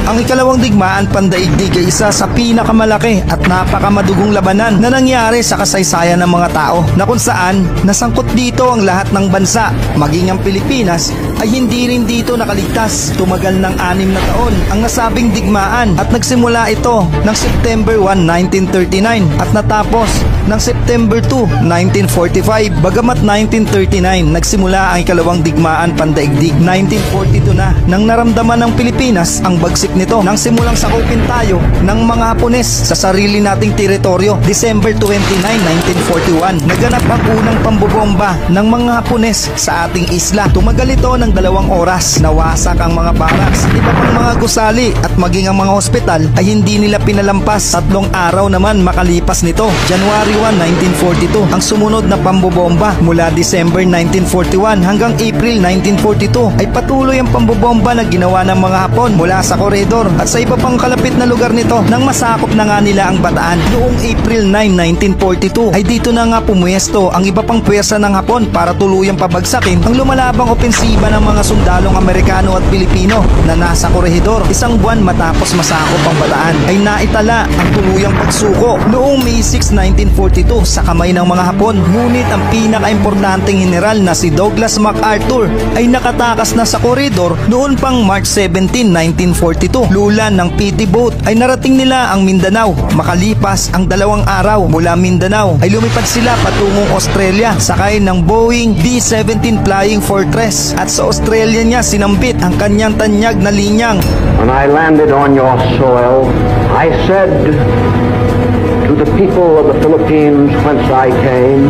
Ang ikalawang digmaan pandaigdig ay isa sa pinakamalaki at napakamadugong labanan na nangyari sa kasaysayan ng mga tao, na kung saan nasangkot dito ang lahat ng bansa, maging ang Pilipinas ay hindi rin dito nakaligtas. Tumagal ng 6 na taon ang nasabing digmaan at nagsimula ito ng September 1, 1939 at natapos ng September 2, 1945. Bagamat 1939 nagsimula ang ikalawang digmaan pandaigdig, 1942 na nang naramdaman ng Pilipinas ang bagsik nito nang simulang sakupin tayo ng mga Hapones sa sarili nating teritoryo. December 29, 1941 naganap ang unang pambobomba ng mga Hapones sa ating isla. Tumagal ito ng 2 oras. Nawasak ang mga barracks, iba pang mga gusali at maging ang mga ospital ay hindi nila pinalampas. 3 araw naman makalipas nito. January 1, 1942 ang sumunod na pambobomba. Mula December 1941 hanggang April 1942 ay patuloy ang pambobomba na ginawa ng mga Hapon mula sa koridor at sa iba pang kalapit na lugar nito nang masakop na nga nila ang Bataan. Noong April 9, 1942 ay dito na nga pumuesto ang iba pang pwersa ng Hapon para tuluyang pabagsakin ang lumalabang opensiba ng mga sundalong Amerikano at Pilipino na nasa korehidor. 1 buwan matapos masakop ang Bataan ay naitala ang tuluyang pagsuko noong May 6, 1942 sa kamay ng mga Hapon. Ngunit ang pinaka-importanteng general na si Douglas MacArthur ay nakatakas na sa koridor noon pang March 17, 1942. Lulan ng PT boat ay narating nila ang Mindanao. Makalipas ang 2 araw mula Mindanao ay lumipad sila patungong Australia sakay ng Boeing B-17 Flying Fortress at sa Australia niya sinambit ang kanyang tanyag na linyang. When I landed on your soil, I said to the people of the Philippines whence I came,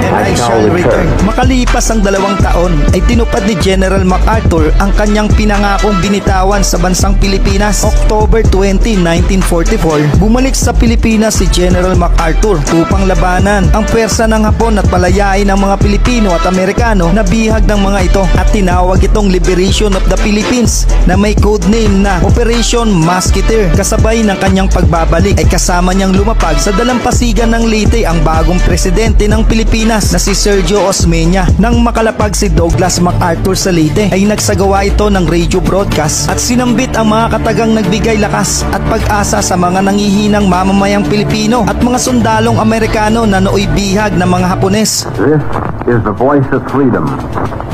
I shall return. Makalipas ang 2 taon ay tinupad ni General MacArthur ang kanyang pinangakong binitawan sa bansang Pilipinas. October 20, 1944, bumalik sa Pilipinas si General MacArthur upang labanan ang pwersa ng Hapon at palayain ang mga Pilipino at Amerikano na bihag ng mga ito, at tinawag itong Liberation of the Philippines na may codename na Operation Musketeer. Kasabay ng kanyang pagbabalik ay kasama niyang lumapag sa dalampasigan ng Leyte ang bagong presidente ng Pilipinas na si Sergio Osmeña. Nang makalapag si Douglas MacArthur sa Leyte ay nagsagawa ito ng radio broadcast at sinambit ang mga katagang nagbigay lakas at pag-asa sa mga nangihinang mamamayang Pilipino at mga sundalong Amerikano na nooy bihag ng mga Hapones. This is the voice of freedom.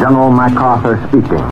General MacArthur speaking.